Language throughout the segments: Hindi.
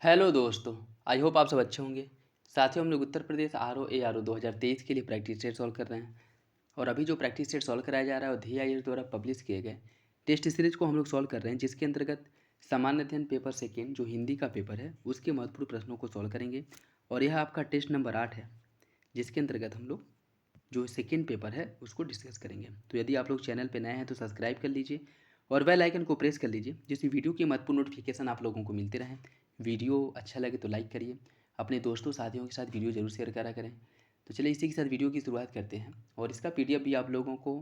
हेलो दोस्तों। आई होप आप सब अच्छे होंगे। साथियों, हम लोग उत्तर प्रदेश RO ARO 2023 के लिए प्रैक्टिस सेट सॉल्व कर रहे हैं। और अभी जो प्रैक्टिस सेट सॉल्व कराया जा रहा है वो DIS द्वारा पब्लिश किए गए टेस्ट सीरीज को हम लोग सॉल्व कर रहे हैं, जिसके अंतर्गत सामान्य अध्ययन पेपर सेकेंड जो हिंदी का पेपर है उसके महत्वपूर्ण प्रश्नों को सॉल्व करेंगे। और यह आपका टेस्ट नंबर 8 है, जिसके अंतर्गत हम लोग जो सेकेंड पेपर है उसको डिस्कस करेंगे। तो यदि आप लोग चैनल पर नए हैं तो सब्सक्राइब कर लीजिए और बेल आइकन को प्रेस कर लीजिए, जिससे वीडियो की महत्वपूर्ण नोटिफिकेशन आप लोगों को मिलते रहें। वीडियो अच्छा लगे तो लाइक करिए, अपने दोस्तों साथियों के साथ वीडियो जरूर शेयर करा करें। तो चलिए इसी के साथ वीडियो की शुरुआत करते हैं। और इसका PDF भी आप लोगों को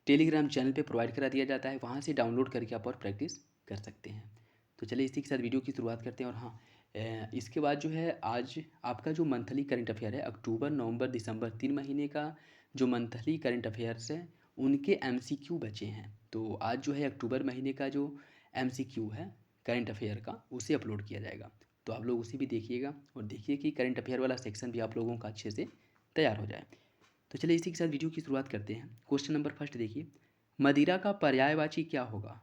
टेलीग्राम चैनल पे प्रोवाइड करा दिया जाता है, वहाँ से डाउनलोड करके आप और प्रैक्टिस कर सकते हैं। तो चलिए इसी के साथ वीडियो की शुरुआत करते हैं। और हाँ, इसके बाद जो है आज आपका जो मंथली करंट अफेयर है, अक्टूबर नवंबर दिसंबर 3 महीने का जो मंथली करंट अफेयर्स है उनके MCQ बचे हैं। तो आज जो है अक्टूबर महीने का जो MCQ है करंट अफेयर का, उसे अपलोड किया जाएगा। तो आप लोग उसे भी देखिएगा और देखिए कि करंट अफेयर वाला सेक्शन भी आप लोगों का अच्छे से तैयार हो जाए। तो चलिए इसी के साथ वीडियो की शुरुआत करते हैं। क्वेश्चन नंबर फर्स्ट देखिए, मदिरा का पर्यायवाची क्या होगा?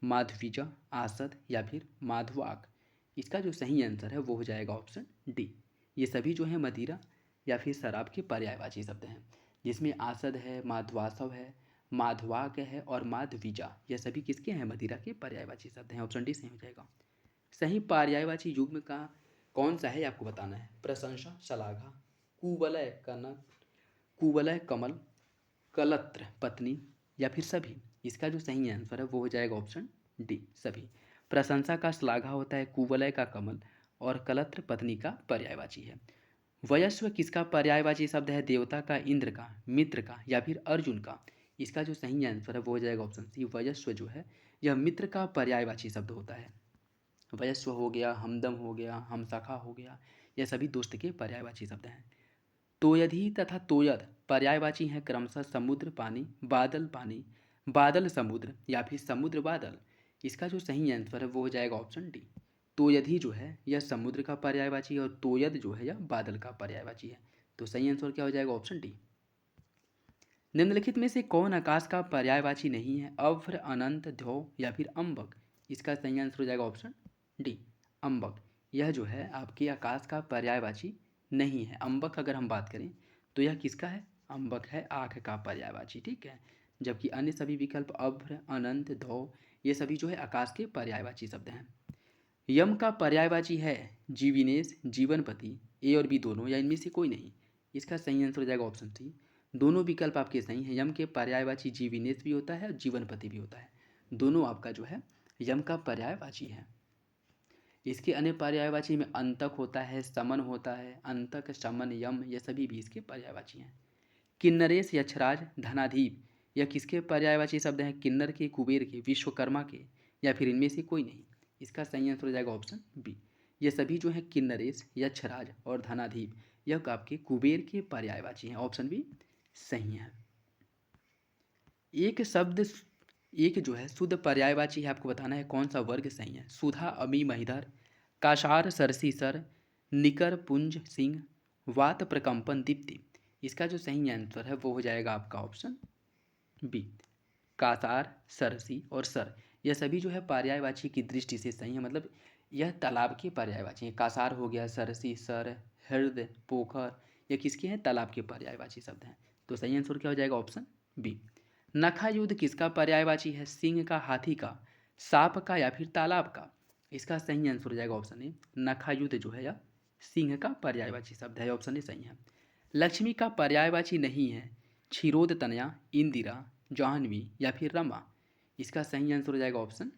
माधवीजा, आसद या फिर माधवाक? इसका जो सही आंसर है वो हो जाएगा ऑप्शन डी। ये सभी जो है मदिरा या फिर शराब के पर्यायवाची शब्द हैं, जिसमें आसद है, माधवासव है, माधवाक है और माधवीजा, ये सभी किसके हैं? मदिरा के पर्यायवाची शब्द हैं। ऑप्शन डी सही हो जाएगा। सही पर्यायवाची युग्म का कौन सा है आपको बताना है। प्रशंसा, शलाघा, कुवलय कनक, कुवलय कमल, कलत्र पत्नी या फिर सभी? इसका जो सही आंसर है वो हो जाएगा ऑप्शन डी, सभी। प्रशंसा का श्लाघा होता है, कुवलय का कमल और कलत्र पत्नी का पर्यायवाची है। वयस्व किसका पर्यायवाची शब्द है? देवता का, इंद्र का, मित्र का या फिर अर्जुन का? इसका जो सही आंसर है वो हो जाएगा ऑप्शन सी। वयस्व जो है यह मित्र का पर्यायवाची शब्द होता है। वयस्व हो गया, हमदम हो गया, हमसखा हो गया, यह सभी दोस्त के पर्यायवाची शब्द हैं। तोयधी तथा तोयद पर्यायवाची हैं क्रमशः समुद्र पानी, बादल पानी, बादल समुद्र या फिर समुद्र बादल? इसका जो सही आंसर है वो हो जाएगा ऑप्शन डी। तोयधी जो है यह समुद्र का पर्यायवाची है और तोयद जो है यह बादल का पर्यायवाची है। तो सही आंसर क्या हो जाएगा? Option D. निम्नलिखित में से कौन आकाश का पर्यायवाची नहीं है? अभ्र, अनंत, ध्रुव या फिर अम्बक? इसका सही आंसर हो जाएगा ऑप्शन डी, अम्बक। यह जो है आपके आकाश का पर्यायवाची नहीं है। अम्बक अगर हम बात करें तो यह किसका है? अम्बक है आँख का पर्यायवाची, ठीक है। जबकि अन्य सभी विकल्प अभ्र, अनंत, ध्रुव ये सभी जो है आकाश के पर्यायवाची शब्द हैं। यम का पर्यायवाची है जीविनेश, जीवनपति, ए और बी दोनों या इनमें से कोई नहीं? इसका सही आंसर हो जाएगा ऑप्शन सी। दोनों विकल्प आपके सही हैं। यम के पर्यायवाची जीविनेश भी होता है और जीवनपति भी होता है। दोनों आपका जो है यम का पर्यायवाची है। इसके अन्य पर्यायवाची में अंतक होता है, समन होता है, अंतक, समन, यम ये सभी भी इसके पर्यायवाची हैं। किन्नरेश, यक्षराज, धनाधीप यह किसके पर्यायवाची शब्द हैं? किन्नर के, कुबेर के, विश्वकर्मा के या फिर इनमें से कोई नहीं? इसका सही आंसर हो जाएगा ऑप्शन बी। ये सभी जो है किन्नरेश, यक्षराज और धनाधीप यह आपके कुबेर के पर्यायवाची हैं। ऑप्शन बी सही है। एक शब्द एक जो है शुद्ध पर्यायवाची है, आपको बताना है कौन सा वर्ग सही है। सुधा, अमी, महिधर, काशार, सरसी, सर, निकर, पुंज, सिंह, वात, प्रकंपन, दीप्ति? इसका जो सही आंसर है वो हो जाएगा आपका ऑप्शन बी, कासार, सरसी और सर यह सभी जो है पर्यायवाची की दृष्टि से सही है। मतलब यह तालाब के पर्यायवाची हैं। कासार हो गया, सरसी, सर, हृदय, पोखर यह किसके हैं? तालाब के पर्यायवाची शब्द हैं। तो सही आंसर क्या हो जाएगा? Option B. नखायुद्ध किसका पर्यायवाची है? सिंह का, हाथी का, सांप का या फिर तालाब का? इसका सही आंसर हो जाएगा ऑप्शन ए। नखायुद्ध जो है यह सिंह का पर्यायवाची शब्द है। ऑप्शन ए सही है। लक्ष्मी का पर्यायवाची नहीं है क्षीरोद तनया, इंदिरा, जाह्नवी या फिर रमा? इसका सही आंसर हो जाएगा ऑप्शन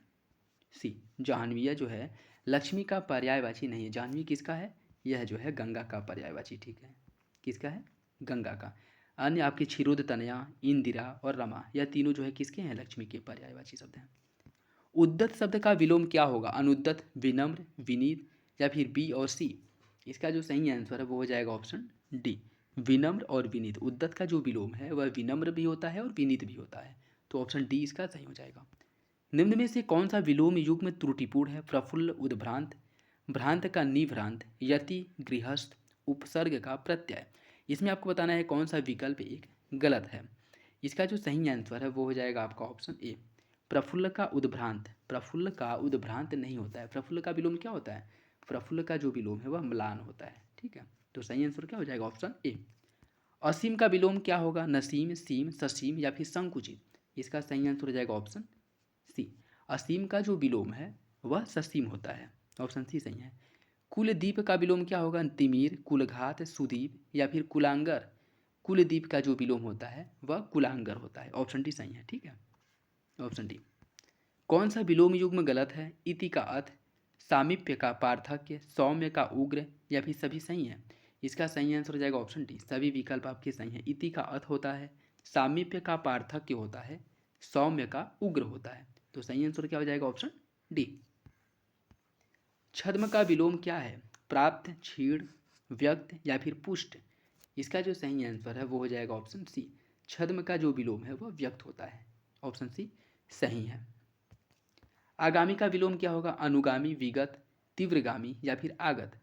सी। जाह्नवी जो है लक्ष्मी का पर्यायवाची नहीं है। जाह्नवी किसका है? यह जो है गंगा का पर्यायवाची, ठीक है। किसका है? गंगा का। अन्य आपकी क्षीरोद तनया, इंदिरा और रमा यह तीनों जो है किसके हैं? लक्ष्मी के पर्यायवाची शब्द हैं। उद्दत शब्द का विलोम क्या होगा? अनुद्दत, विनम्र, विनीत या फिर बी और सी? इसका जो सही आंसर है वो हो जाएगा ऑप्शन डी, विनम्र और विनीत। उद्दत का जो विलोम है वह विनम्र भी होता है और विनीत भी होता है। तो ऑप्शन डी इसका सही हो जाएगा। निम्न में से कौन सा विलोम युग्म त्रुटिपूर्ण है? प्रफुल्ल, उद्भ्रांत, भ्रांत का निभ्रांत, यति, गृहस्थ, उपसर्ग का प्रत्यय? इसमें आपको बताना है कौन सा विकल्प एक गलत है। इसका जो सही आंसर है वो हो जाएगा आपका ऑप्शन ए, प्रफुल्ल का उद्भ्रांत। प्रफुल्ल का उद्भ्रांत नहीं होता है। प्रफुल्ल का विलोम क्या होता है? प्रफुल्ल का जो विलोम है वह म्लान होता है। ठीक है, तो सही आंसर क्या हो जाएगा? Option A. असीम का विलोम क्या होगा? नसीम, सीम, ससीम या फिर संकुचित। इसका सही आंसर हो जाएगा ऑप्शन सी। असीम का जो विलोम है वह ससीम होता है। ऑप्शन सी सही है। कुलदीप का विलोम क्या होगा? तिमिर, कुलघात, सुदीप या फिर कुलांगर। कुलदीप का जो विलोम होता है वह कुलांगर होता है। ऑप्शन डी सही है। ठीक है, ऑप्शन डी। कौन सा विलोम युग्म गलत है? इति का अथ, सामीप्य का पार्थक्य, सौम्य का उग्र या फिर सभी सही है। इसका सही आंसर हो जाएगा ऑप्शन डी। सभी विकल्प आपके सही हैं। इति का अथ होता है, सामीप्य का पार्थक्य होता है, सौम्य का उग्र होता है। तो सही आंसर क्या हो जाएगा? Option D. छद्म का विलोम क्या है? प्राप्त, क्षीण, व्यक्त या फिर पुष्ट। इसका जो सही आंसर है वो हो जाएगा ऑप्शन सी। छद्म का जो विलोम है वह व्यक्त होता है। ऑप्शन सी सही है। आगामी का विलोम क्या होगा? अनुगामी, विगत, तीव्रगामी या फिर आगत।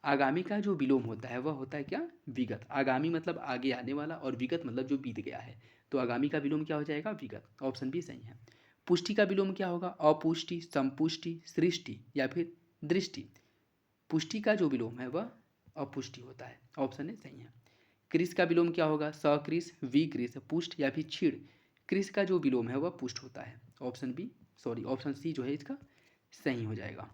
आगामी का जो विलोम होता है वह होता है क्या? विगत। आगामी मतलब आगे आने वाला और विगत मतलब जो बीत गया है। तो आगामी का विलोम क्या हो जाएगा? विगत। ऑप्शन बी सही है। पुष्टि का विलोम क्या होगा? अपुष्टि, संपुष्टि, सृष्टि या फिर दृष्टि। पुष्टि का जो विलोम है वह अपुष्टि होता है। ऑप्शन ए सही है। कृष का विलोम क्या होगा? सकृष, विकृष, पुष्ट या फिर क्षीण। कृष का जो विलोम है वह पुष्ट होता है। ऑप्शन सी जो है इसका सही हो जाएगा।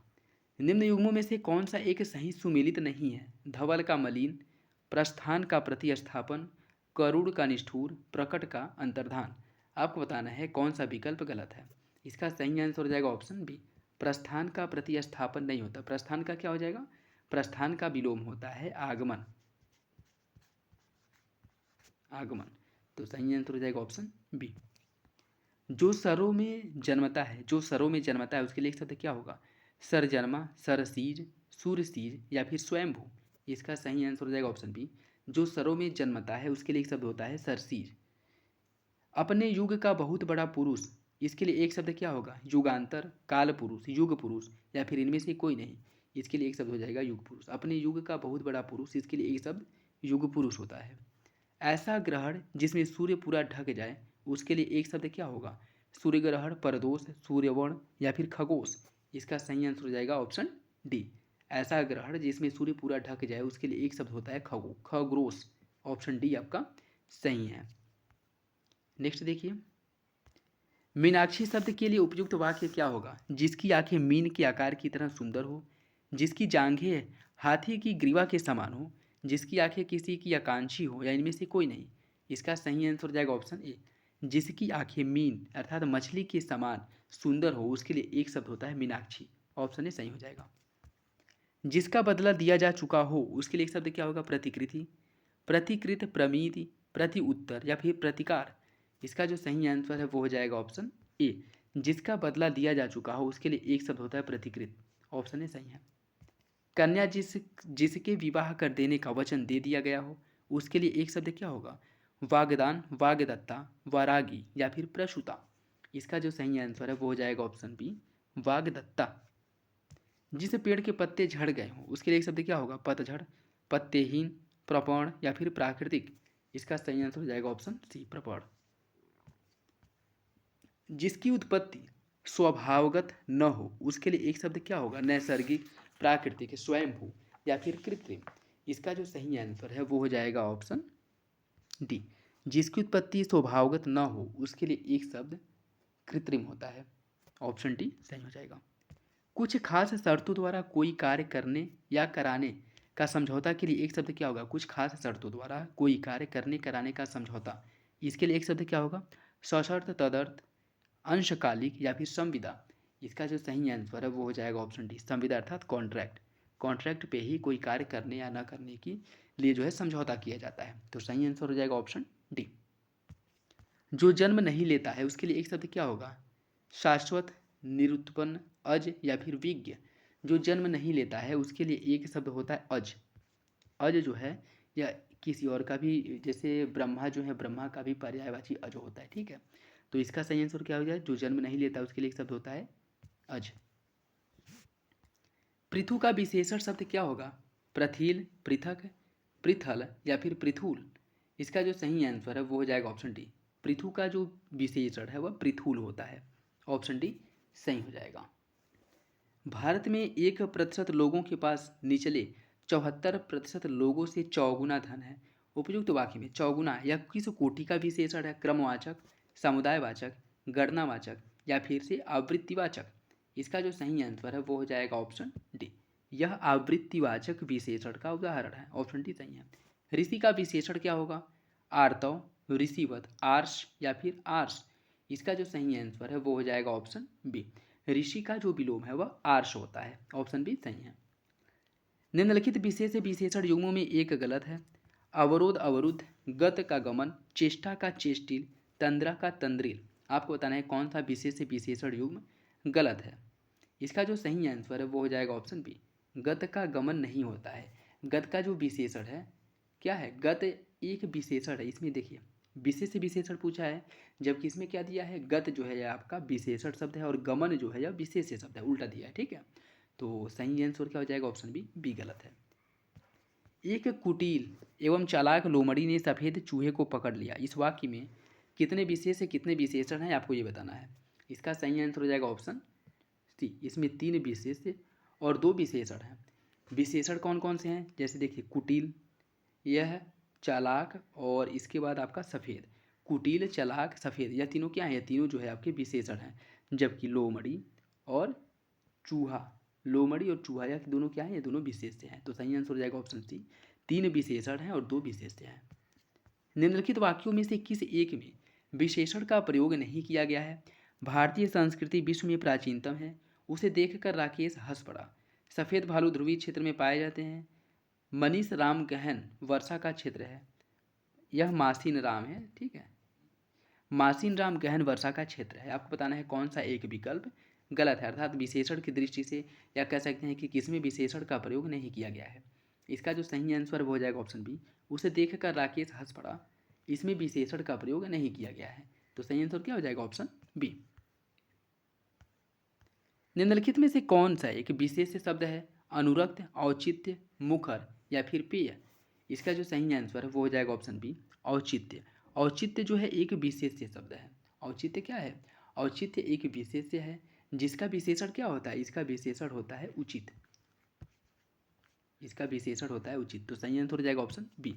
निम्न युग्मों में से कौन सा एक सही सुमेलित नहीं है? धवल का मलिन, प्रस्थान का प्रतिस्थापन, करुण का निष्ठुर, प्रकट का अंतर्धान। आपको बताना है कौन सा विकल्प गलत है। इसका सही आंसर हो जाएगा ऑप्शन बी। प्रस्थान का प्रतिस्थापन नहीं होता। प्रस्थान का क्या हो जाएगा? प्रस्थान का विलोम होता है आगमन। आगमन। तो सही आंसर हो जाएगा ऑप्शन बी। जो सरों में जन्मता है, जो सरों में जन्मता है उसके लिए एक शब्द क्या होगा? सरजन्मा, सरसीज, सूरसीज या फिर स्वयंभू। इसका सही आंसर हो जाएगा ऑप्शन बी। जो सरों में जन्मता है उसके लिए एक शब्द होता है सरसीज। अपने युग का बहुत बड़ा पुरुष। इसके लिए एक शब्द क्या होगा? युगांतर, काल पुरुष, युग पुरुष या फिर इनमें से कोई नहीं। इसके लिए एक शब्द हो जाएगा युग पुरुष। अपने युग का बहुत बड़ा पुरुष, इसके लिए एक शब्द युग पुरुष होता है। ऐसा ग्रहण जिसमें सूर्य पूरा ढक जाए उसके लिए एक शब्द क्या होगा? सूर्य ग्रहण, परदोष, सूर्यवर्ण या फिर खगोश। इसका सही आंसर हो जाएगा ऑप्शन डी। ऐसा ग्रहण जिसमें सूर्य पूरा ढक जाए उसके लिए एक शब्द होता है खगोश। ऑप्शन डी आपका सही है। नेक्स्ट देखिए, मीनाक्षी शब्द के लिए उपयुक्त वाक्य क्या होगा? जिसकी आंखें मीन के आकार की तरह सुंदर हो, जिसकी जांघें हाथी की ग्रीवा के समान हो, जिसकी आंखें किसी की आकांक्षी हो या इनमें से कोई नहीं। इसका सही आंसर हो जाएगा ऑप्शन ए। जिसकी आंखें मीन अर्थात मछली के समान सुंदर हो उसके लिए एक शब्द होता है मीनाक्षी। ऑप्शन ए सही हो जाएगा। जिसका बदला दिया जा चुका हो उसके लिए एक शब्द क्या होगा? प्रतिकृति, प्रतिकृत, प्रमिति, प्रति उत्तर या फिर प्रतिकार। इसका जो सही आंसर है वो हो जाएगा ऑप्शन ए। जिसका बदला दिया जा चुका हो उसके लिए एक शब्द होता है प्रतिकृत। ऑप्शन ए सही है। कन्या जिसके विवाह कर देने का वचन दे दिया गया हो उसके लिए एक शब्द क्या होगा? वागदान, वागदत्ता, वारागी या फिर प्रसूता। इसका जो सही आंसर है वो हो जाएगा ऑप्शन बी, वागदत्ता। जिस पेड़ के पत्ते झड़ गए हों उसके लिए एक शब्द क्या होगा? पतझड़, पत्तेहीन, प्रपर्ण या फिर प्राकृतिक। इसका सही आंसर हो जाएगा ऑप्शन सी, प्रपर्ण। जिसकी उत्पत्ति स्वभावगत न हो उसके लिए एक शब्द क्या होगा? नैसर्गिक, प्राकृतिक, स्वयंभू या फिर कृत्रिम। इसका जो सही आंसर है वो हो जाएगा ऑप्शन डी। जिसकी उत्पत्ति स्वभावगत न हो उसके लिए एक शब्द कृत्रिम होता है। ऑप्शन डी सही हो जाएगा। कुछ खास शर्तों द्वारा कोई कार्य करने या कराने का समझौता के लिए एक शब्द क्या होगा? कुछ खास शर्तों द्वारा कोई कार्य करने कराने का समझौता। इसके लिए एक शब्द क्या होगा? सशर्त, तदर्थ, अंशकालिक या फिर संविदा। इसका जो सही आंसर है वो हो जाएगा ऑप्शन डी, संविदा अर्थात कॉन्ट्रैक्ट। कॉन्ट्रैक्ट पे ही कोई कार्य करने या ना करने के लिए जो है समझौता किया जाता है। तो सही आंसर हो जाएगा ऑप्शन डी। जो जन्म नहीं लेता है उसके लिए एक शब्द क्या होगा? शाश्वत, निरुत्पन्न, अज या फिर विज्ञ। जो जन्म नहीं लेता है उसके लिए एक शब्द होता है अज। अज जो है या किसी और का भी, जैसे ब्रह्मा जो है, ब्रह्मा का भी पर्यायवाची अज होता है। ठीक है, तो इसका सही आंसर क्या हो जाए? जो जन्म नहीं लेता उसके लिए एक शब्द होता है अज। पृथु का विशेषण शब्द क्या होगा? प्रथिल, पृथक, पृथल या फिर पृथुल। इसका जो सही आंसर है वो हो जाएगा ऑप्शन डी। पृथु का जो विशेषण है वह पृथुल होता है। ऑप्शन डी सही हो जाएगा। भारत में 1% लोगों के पास निचले 74% लोगों से चौगुना धन है। उपयुक्त वाक्य में चौगुना यह किस कोटि का विशेषण है? क्रमवाचक, समुदायवाचक, गणनावाचक या फिर से आवृत्तिवाचक? इसका जो सही आंसर है वो हो जाएगा ऑप्शन डी। यह आवृत्तिवाचक विशेषण का उदाहरण है। ऑप्शन डी सही है। ऋषि का विशेषण क्या होगा? आर्तव, ऋषिवत, आर्ष या फिर आर्ष? इसका जो सही आंसर है वो हो जाएगा ऑप्शन बी। ऋषि का जो विलोम है वह आर्ष होता है। ऑप्शन बी सही है। निम्नलिखित विशेष विशेषण युग्मों में एक गलत है। अवरोध अवरुद्ध, गत का गमन, चेष्टा का चेष्टिल, तंद्रा का तंद्रिल। आपको बताना है कौन सा विशेष विशेषण युग्म गलत है। इसका जो सही आंसर है वो हो जाएगा ऑप्शन बी। गत का गमन नहीं होता है। गत का जो विशेषण है क्या है? गत एक विशेषण है। इसमें देखिए विशेष विशेषण पूछा है, जबकि इसमें क्या दिया है? गत जो है यह आपका विशेषण शब्द है और गमन जो है यह विशेष शब्द है, उल्टा दिया है। ठीक है, तो सही आंसर क्या हो जाएगा? ऑप्शन बी, बी गलत है। एक कुटिल एवं चालाक लोमड़ी ने सफ़ेद चूहे को पकड़ लिया। इस वाक्य में कितने विशेष कितने विशेषण हैं आपको ये बताना है। इसका सही आंसर हो जाएगा ऑप्शन सी। इसमें 3 विशेष और 2 विशेषण हैं। विशेषण कौन कौन से हैं? जैसे देखिए कुटिल, यह चालाक और इसके बाद आपका सफ़ेद। कुटिल, चालाक, सफ़ेद यह तीनों क्या है? यह तीनों जो है आपके विशेषण हैं। जबकि लोमड़ी और चूहा, लोमड़ी और चूहा यह दोनों क्या है? ये दोनों विशेष्य हैं। तो सही आंसर हो जाएगा ऑप्शन सी। 3 विशेषण हैं और 2 विशेष्य हैं। निम्नलिखित वाक्यों में से किस एक में विशेषण का प्रयोग नहीं किया गया है? भारतीय संस्कृति विश्व में प्राचीनतम है। उसे देखकर राकेश हंस पड़ा। सफ़ेद भालू ध्रुवीय क्षेत्र में पाए जाते हैं। मनीष राम गहन वर्षा का क्षेत्र है। यह मासीन राम है। ठीक है, मासीन राम गहन वर्षा का क्षेत्र है। आपको बताना है कौन सा एक विकल्प गलत है, अर्थात विशेषण की दृष्टि से या कह सकते हैं कि किसमें विशेषण का प्रयोग नहीं किया गया है। इसका जो सही आंसर वो हो जाएगा ऑप्शन बी। उसे देखकर राकेश हंस पड़ा। इसमें विशेषण का प्रयोग नहीं किया गया है। तो सही आंसर क्या हो जाएगा? Option B. निम्नलिखित में से कौन सा एक विशेष शब्द है? अनुरक्त, औचित्य, मुखर या फिर पेय? इसका जो सही आंसर है वो हो जाएगा ऑप्शन बी, औचित्य। औचित्य जो है एक विशेष्य शब्द है। औचित्य क्या है? औचित्य एक विशेष्य है जिसका विशेषण क्या होता है? इसका विशेषण होता है उचित। इसका विशेषण होता है उचित। तो सही आंसर हो जाएगा ऑप्शन बी।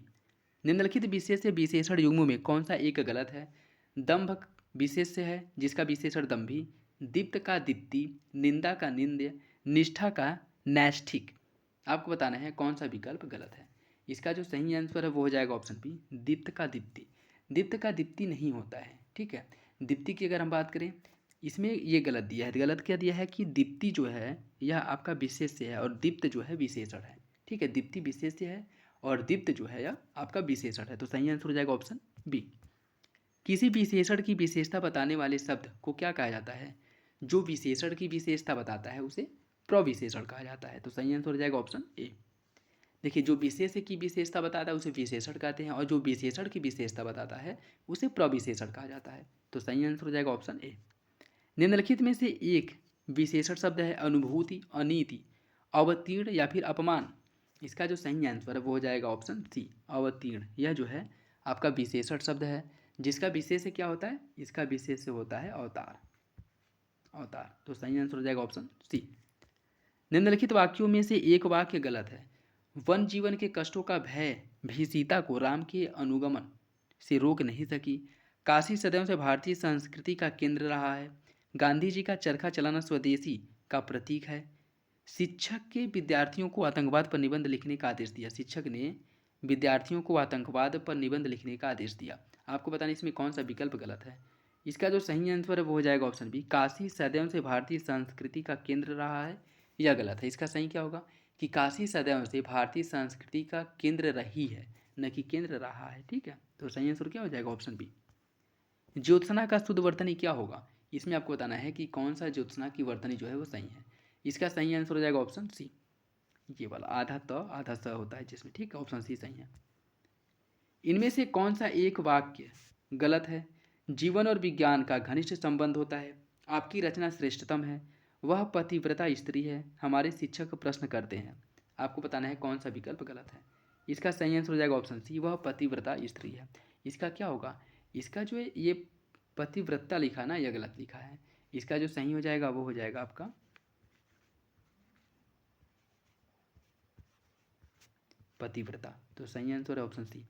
निम्नलिखित विशेष्य विशेषण युग्मों में कौन सा एक गलत है? दंभ विशेष्य है जिसका विशेषण दंभी, दीप्त का दीप्ति, निंदा का निंद्य, निष्ठा का नैष्ठिक। आपको बताना है कौन सा विकल्प गलत है। इसका जो सही आंसर है वो हो जाएगा ऑप्शन बी, दीप्त का दीप्ति। दीप्त का दीप्ति नहीं होता है। ठीक है, दीप्ति की अगर हम बात करें इसमें ये गलत दिया है। गलत क्या दिया है कि दीप्ति जो है यह आपका विशेष्य है और दीप्त जो है विशेषण है। ठीक है, दीप्ति विशेष्य है और दीप्त जो है यह आपका विशेषण है। तो सही आंसर हो जाएगा ऑप्शन बी। किसी विशेषण की विशेषता बताने वाले शब्द को क्या कहा जाता है? जो विशेषण की विशेषता बताता है उसे प्रविशेषण कहा जाता है। तो सही आंसर हो जाएगा ऑप्शन ए। देखिए जो विशेष की विशेषता बताता है उसे विशेषण कहते हैं और जो विशेषण की विशेषता बताता है उसे प्रविशेषण कहा जाता है। तो सही आंसर हो जाएगा ऑप्शन ए। निम्नलिखित में से एक विशेषण शब्द है अनुभूति, अनीति, अवतीर्ण या फिर अपमान। इसका जो सही आंसर है वो हो जाएगा ऑप्शन सी, अवतीर्ण। यह जो है आपका विशेषण शब्द है जिसका विशेष क्या होता है? इसका विशेष होता है अवतार। अवतार। तो सही आंसर हो जाएगा ऑप्शन सी। निम्नलिखित वाक्यों में से एक वाक्य गलत है। वन जीवन के कष्टों का भय भी सीता को राम के अनुगमन से रोक नहीं सकी। काशी सदैव से भारतीय संस्कृति का केंद्र रहा है। गांधी जी का चरखा चलाना स्वदेशी का प्रतीक है। शिक्षक के विद्यार्थियों को आतंकवाद पर निबंध लिखने का आदेश दिया। शिक्षक ने विद्यार्थियों को आतंकवाद पर निबंध लिखने का आदेश दिया। आपको बताना इसमें कौन सा विकल्प गलत है। इसका जो सही आंसर है वो हो जाएगा ऑप्शन बी, काशी सदैव से भारतीय संस्कृति का केंद्र रहा है। यह गलत है। इसका सही क्या होगा कि काशी सदैव से भारतीय संस्कृति का केंद्र रही है, न कि केंद्र रहा है। ठीक है, तो सही आंसर क्या हो जाएगा ऑप्शन बी। ज्योत्सना का शुद्ध वर्तनी क्या होगा? इसमें आपको बताना है कि कौन सा ज्योत्सना की वर्तनी जो है वो सही है। इसका सही आंसर हो जाएगा ऑप्शन सी, ये वाला आधा त आधा स होता है जिसमें। ठीक है, ऑप्शन सी सही है। इनमें से कौन सा एक वाक्य गलत है? जीवन और विज्ञान का घनिष्ठ संबंध होता है। आपकी रचना श्रेष्ठतम है। वह पतिव्रता स्त्री है। हमारे शिक्षक प्रश्न करते हैं। आपको बताना है कौन सा विकल्प गलत है। इसका सही आंसर हो जाएगा ऑप्शन सी, वह पतिव्रता स्त्री है। इसका क्या होगा? इसका जो है ये पतिव्रता लिखा ना, यह गलत लिखा है। इसका जो सही हो जाएगा वो हो जाएगा आपका पतिव्रता। तो सही आंसर है ऑप्शन सी।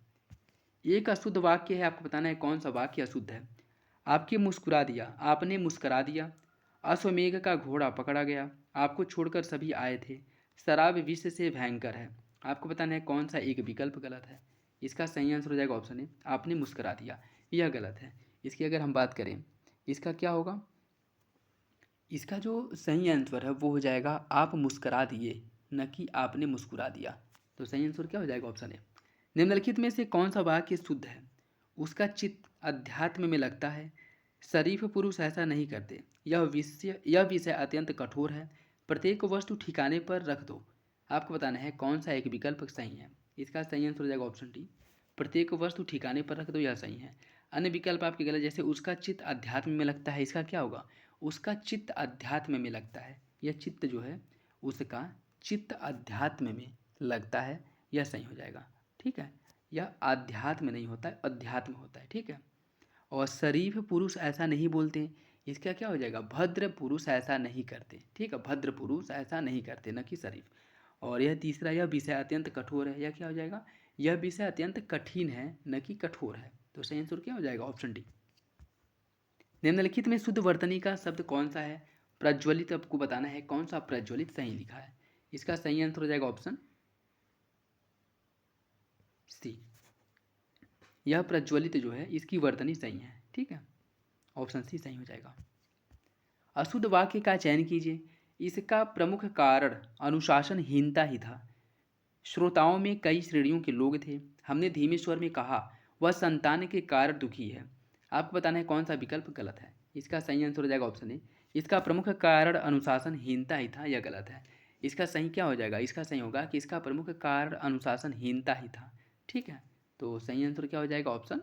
एक अशुद्ध वाक्य है, आपको बताना है कौन सा वाक्य अशुद्ध है। आपके मुस्कुरा दिया, आपने मुस्करा दिया, अश्वमेघ का घोड़ा पकड़ा गया, आपको छोड़कर सभी आए थे, शराब विष से भयंकर है। आपको बताना है कौन सा एक विकल्प गलत है। इसका सही आंसर हो जाएगा ऑप्शन ए, आपने मुस्करा दिया। यह गलत है। इसकी अगर हम बात करें, इसका क्या होगा, इसका जो सही आंसर है वो हो जाएगा आप मुस्करा दिए, न कि आपने मुस्कुरा दिया। तो सही आंसर क्या हो जाएगा ऑप्शन ए। निम्नलिखित में से कौन सा वाक्य शुद्ध है। उसका चित्त अध्यात्म में लगता है, शरीफ पुरुष ऐसा नहीं करते, यह विषय अत्यंत कठोर है, प्रत्येक वस्तु ठिकाने पर रख दो। आपको बताना है कौन सा एक विकल्प सही है। इसका सही आंसर हो जाएगा ऑप्शन डी, प्रत्येक वस्तु ठिकाने पर रख दो, यह सही है। अन्य विकल्प आपके गलत, जैसे उसका चित्त अध्यात्म में लगता है, इसका क्या होगा, उसका चित्त अध्यात्म में लगता है। यह चित्त जो है उसका चित्त अध्यात्म में लगता है, यह सही हो जाएगा। ठीक है, यह आध्यात्म नहीं होता है, अध्यात्म होता है। ठीक है, और शरीफ पुरुष ऐसा नहीं बोलते, इसका क्या हो जाएगा, भद्र पुरुष ऐसा नहीं करते। ठीक है, भद्र पुरुष ऐसा नहीं करते, न कि शरीफ। और यह तीसरा, यह विषय अत्यंत कठोर है, यह क्या हो जाएगा, यह विषय अत्यंत कठिन है, न कि कठोर है। तो सही आंसर क्या हो जाएगा ऑप्शन डी। निम्नलिखित में शुद्ध वर्तनी का शब्द कौन सा है। प्रज्वलित, आपको बताना है कौन सा प्रज्वलित सही लिखा है। इसका सही आंसर हो जाएगा ऑप्शन सी, यह प्रज्वलित जो है इसकी वर्तनी सही है। ठीक है, ऑप्शन सी सही हो जाएगा। अशुद्ध वाक्य का चयन कीजिए। इसका प्रमुख कारण अनुशासनहीनता ही था। श्रोताओं में कई श्रेणियों के लोग थे। हमने धीमे स्वर में कहा, वह संतान के कारण दुखी है। आपको बताना है कौन सा विकल्प गलत है। इसका सही आंसर हो जाएगा ऑप्शन ए, इसका प्रमुख कारण अनुशासनहीनता ही था, यह गलत है। इसका सही क्या हो जाएगा, इसका सही होगा कि इसका प्रमुख कारण अनुशासनहीनता ही था। ठीक है, तो सही आंसर क्या हो जाएगा ऑप्शन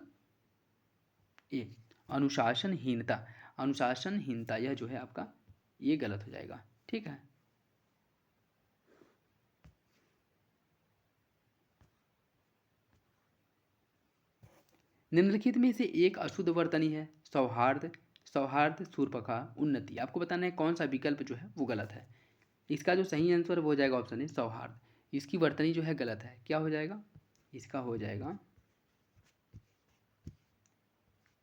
ए, अनुशासनहीनता। अनुशासनहीनता यह जो है आपका ये गलत हो जाएगा। ठीक है, निम्नलिखित में से एक अशुद्ध वर्तनी है। सौहार्द, सौहार्द, शूर्पणखा, उन्नति। आपको बताना है कौन सा विकल्प जो है वो गलत है। इसका जो सही आंसर वो हो जाएगा ऑप्शन है सौहार्द। इसकी वर्तनी जो है गलत है, क्या हो जाएगा, इसका हो जाएगा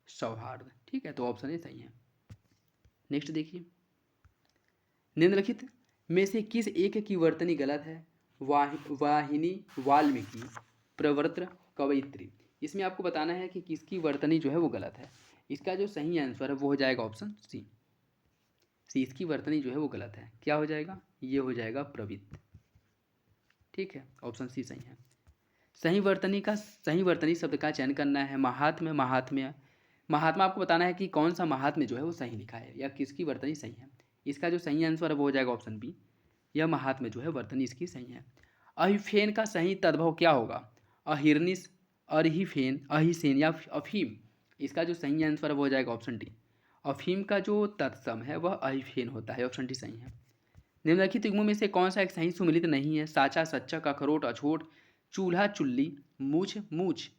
सौहार्द। ठीक है, तो ऑप्शन ए सही है। नेक्स्ट देखिए, निम्नलिखित में से किस एक की वर्तनी गलत है। वाहिनी, वाल्मीकि, प्रवृत्त, कवयित्री। इसमें आपको बताना है कि किसकी वर्तनी जो है वो गलत है। इसका जो सही आंसर है वो हो जाएगा ऑप्शन सी। इसकी वर्तनी जो है वो गलत है, क्या हो जाएगा, ये हो जाएगा प्रवृत्त। ठीक है, ऑप्शन सी सही है। सही वर्तनी शब्द का चयन करना है। महात्म्य, महात्म्य, महात्मा। आपको बताना है कि कौन सा महात्म्य जो है वो सही लिखा है या किसकी वर्तनी सही है। इसका जो सही आंसर है वो हो जाएगा ऑप्शन बी, यह महात्म्य जो है वर्तनी इसकी सही है। अहिफेन का सही तद्भव क्या होगा। अहिर्निश, अरहिफेन, अहिसेन या अफीम। इसका जो सही आंसर है वो हो जाएगा ऑप्शन डी, अफीम का जो तत्सम है वह अहिफेन होता है। ऑप्शन डी सही है। निम्नलिखित युग्मों में से कौन सा एक सही सुमिलित नहीं है। साचा, सच्चा, अखरोट, अछोट, चूल्हा, चुल्ली, मूछ, मूछ।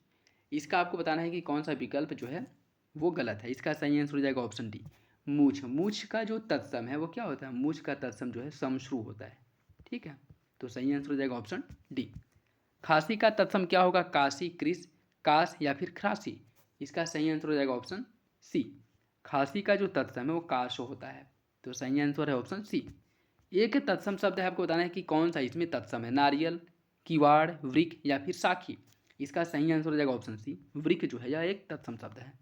इसका आपको बताना है कि कौन सा विकल्प जो है वो गलत है। इसका सही आंसर हो जाएगा ऑप्शन डी, मूछ। मूछ का जो तत्सम है वो क्या होता है, मूछ का तत्सम जो है समश्रु होता है। ठीक है, तो सही आंसर हो जाएगा ऑप्शन डी। खांसी का तत्सम क्या होगा, काशी, क्रिस, काश या फिर खरासी। इसका सही आंसर हो जाएगा ऑप्शन सी, खांसी का जो तत्सम है वो काश होता है। तो सही आंसर है ऑप्शन सी। एक तत्सम शब्द है, आपको बताना है कि कौन सा इसमें तत्सम है। नारियल, किवाड़, वृक या फिर साखी। इसका सही आंसर हो जाएगा ऑप्शन सी, वृक जो है यह एक तत्सम शब्द है।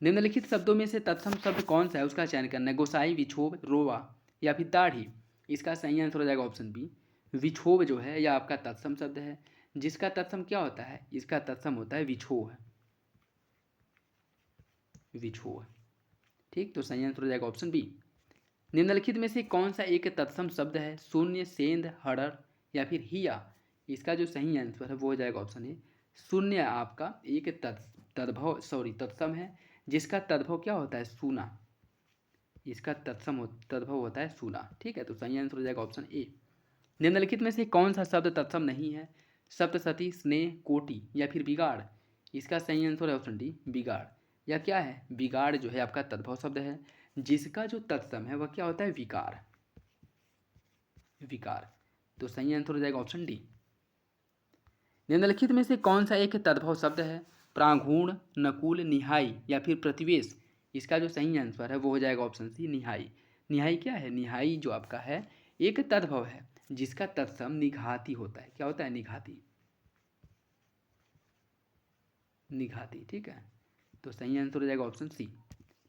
निम्नलिखित शब्दों में से तत्सम शब्द कौन सा है उसका चयन करना है। गोसाई, विक्षोभ, रोवा या फिर दाढ़ी। इसका सही आंसर हो जाएगा ऑप्शन बी, विक्षोभ जो है यह आपका तत्सम शब्द है। जिसका तत्सम क्या होता है, इसका तत्सम होता है विक्षोभ, विक्षोभ। ठीक, तो सही आंसर हो जाएगा ऑप्शन बी। निम्नलिखित में से कौन सा एक तत्सम शब्द है। शून्य, सेंध, हड़र या फिर हिया। इसका जो सही आंसर है वो हो जाएगा ऑप्शन ए, शून्य आपका एक तत्सम है जिसका तद्भव क्या होता है, सूना। इसका तद्भव होता है सूना। ठीक है, तो सही आंसर हो जाएगा ऑप्शन ए। निम्नलिखित में से कौन सा शब्द तत्सम नहीं है। सप्तसती, स्नेह, कोटि या फिर बिगाड़। इसका सही आंसर है ऑप्शन डी, बिगाड़। या क्या है, बिगाड़ जो है आपका तद्भव शब्द है जिसका जो तत्सम है वह क्या होता है, विकार, विकार। तो सही आंसर हो जाएगा ऑप्शन डी। निम्नलिखित में से कौन सा एक तद्भव शब्द है? प्रांगूण, नकुल, निहाई या फिर प्रतिवेश? इसका जो सही आंसर है वो हो जाएगा ऑप्शन सी, निहाई। निहाई क्या है? निहाई जो आपका है एक तद्भव है जिसका तत्सम निघाती होता है। क्या होता है? निघाती। निघाती, ठीक है। तो सही आंसर हो जाएगा ऑप्शन सी।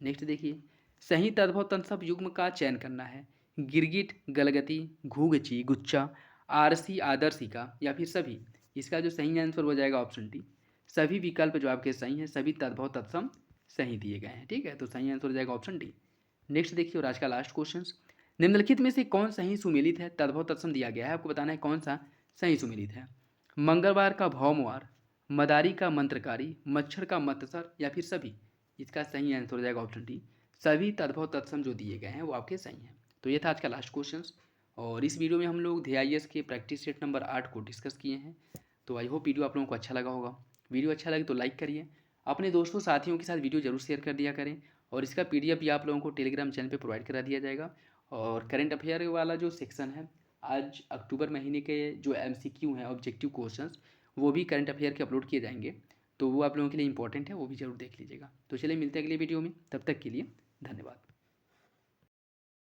नेक्स्ट देखिए, सही तद्भव तत्सम युग्म का चयन करना है। गिरगिट, गलगति, घूगची, गुच्चा, आरसी, आदर्शिका या फिर सभी? इसका जो सही आंसर हो जाएगा ऑप्शन डी। सभी विकल्प जो आपके सही हैं, सभी तद्भव तत्सम सही दिए गए हैं, ठीक है। तो सही आंसर हो जाएगा ऑप्शन डी। नेक्स्ट देखिए, और आज का लास्ट क्वेश्चन, निम्नलिखित में से कौन सही सुमेलित है? तद्भव तत्सम दिया गया है, आपको बताना है कौन सा सही सुमेलित है। मंगलवार का भौमवार, मदारी का मंत्रकारी, मच्छर का मत्सर या फिर सभी? इसका सही आंसर हो जाएगा ऑप्शन डी। सभी तद्भव तत्सम जो दिए गए हैं वो आपके सही हैं। तो ये था आज का लास्ट क्वेश्चन, और इस वीडियो में हम लोग DIS के प्रैक्टिस सेट नंबर 8 को डिस्कस किए हैं। तो आई होप वीडियो आप लोगों को अच्छा लगा होगा। वीडियो अच्छा लगे तो लाइक करिए, अपने दोस्तों साथियों के साथ वीडियो जरूर शेयर कर दिया करें, और इसका PDF भी आप लोगों को टेलीग्राम चैनल पर प्रोवाइड करा दिया जाएगा। और करेंट अफेयर वाला जो सेक्शन है, आज अक्टूबर महीने के जो MCQ हैं, ऑब्जेक्टिव क्वेश्चंस, वो भी करंट अफेयर के अपलोड किए जाएंगे। तो वो आप लोगों के लिए इंपॉर्टेंट है, वो भी जरूर देख लीजिएगा। तो चलिए मिलते हैं अगले वीडियो में, तब तक के लिए धन्यवाद।